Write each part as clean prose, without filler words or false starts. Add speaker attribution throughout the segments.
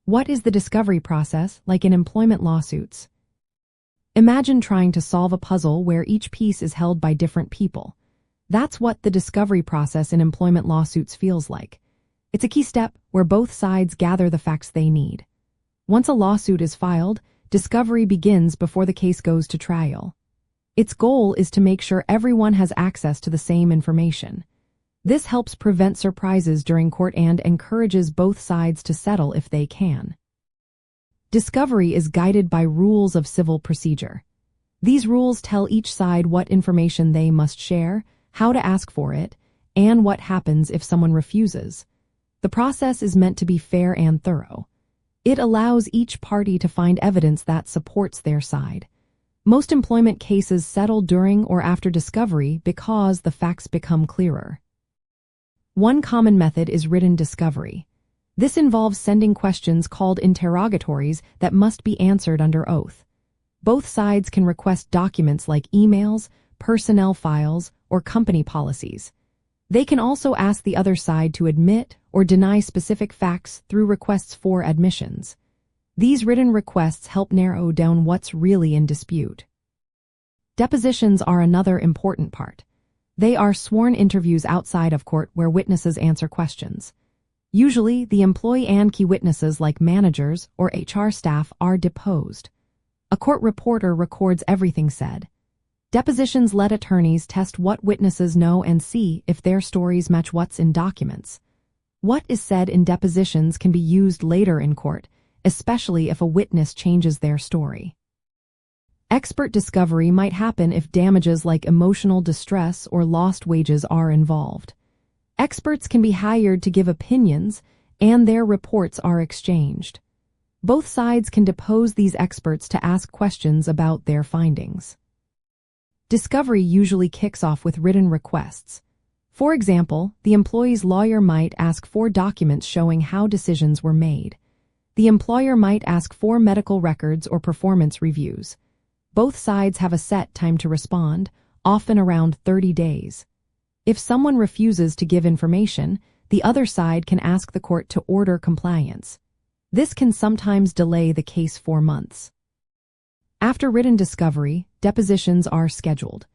Speaker 1: What is the discovery process like in employment lawsuits? Imagine trying to solve a puzzle where each piece is held by different people. That's what the discovery process in employment lawsuits feels like. It's a key step where both sides gather the facts they need. Once a lawsuit is filed, discovery begins before the case goes to trial. Its goal is to make sure everyone has access to the same information. This helps prevent surprises during court and encourages both sides to settle if they can. Discovery is guided by rules of civil procedure. These rules tell each side what information they must share, how to ask for it, and what happens if someone refuses. The process is meant to be fair and thorough. It allows each party to find evidence that supports their side. Most employment cases settle during or after discovery because the facts become clearer. One common method is written discovery. This involves sending questions called interrogatories that must be answered under oath. Both sides can request documents like emails, personnel files, or company policies. They can also ask the other side to admit or deny specific facts through requests for admissions. These written requests help narrow down what's really in dispute. Depositions are another important part. They are sworn interviews outside of court where witnesses answer questions. Usually, the employee and key witnesses like managers or HR staff are deposed. A court reporter records everything said. Depositions let attorneys test what witnesses know and see if their stories match what's in documents. What is said in depositions can be used later in court, especially if a witness changes their story. Expert discovery might happen if damages like emotional distress or lost wages are involved. Experts can be hired to give opinions, and their reports are exchanged. Both sides can depose these experts to ask questions about their findings. Discovery usually kicks off with written requests. For example, the employee's lawyer might ask for documents showing how decisions were made. The employer might ask for medical records or performance reviews. Both sides have a set time to respond, often around 30 days. If someone refuses to give information, the other side can ask the court to order compliance. This can sometimes delay the case for months. After written discovery, depositions are scheduled.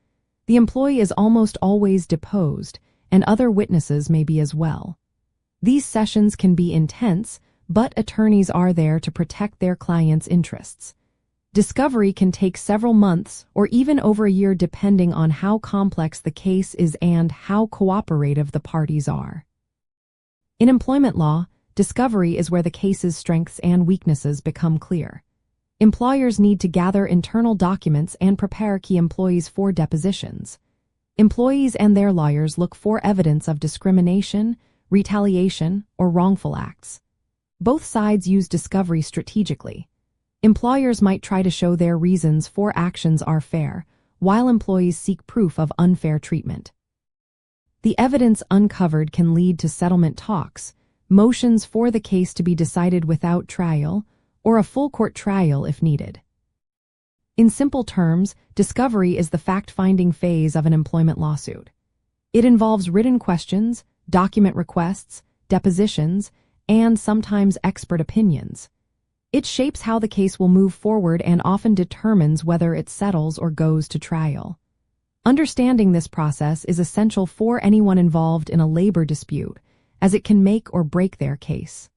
Speaker 1: The employee is almost always deposed, and other witnesses may be as well. These sessions can be intense, but attorneys are there to protect their clients' interests. Discovery can take several months or even over a year depending on how complex the case is and how cooperative the parties are. In employment law, discovery is where the case's strengths and weaknesses become clear. Employers need to gather internal documents and prepare key employees for depositions. Employees and their lawyers look for evidence of discrimination, retaliation, or wrongful acts. Both sides use discovery strategically. Employers might try to show their reasons for actions are fair, while employees seek proof of unfair treatment. The evidence uncovered can lead to settlement talks, motions for the case to be decided without trial, or a full court trial if needed. In simple terms, discovery is the fact-finding phase of an employment lawsuit. It involves written questions, document requests, depositions, and sometimes expert opinions. It shapes how the case will move forward and often determines whether it settles or goes to trial. Understanding this process is essential for anyone involved in a labor dispute, as it can make or break their case.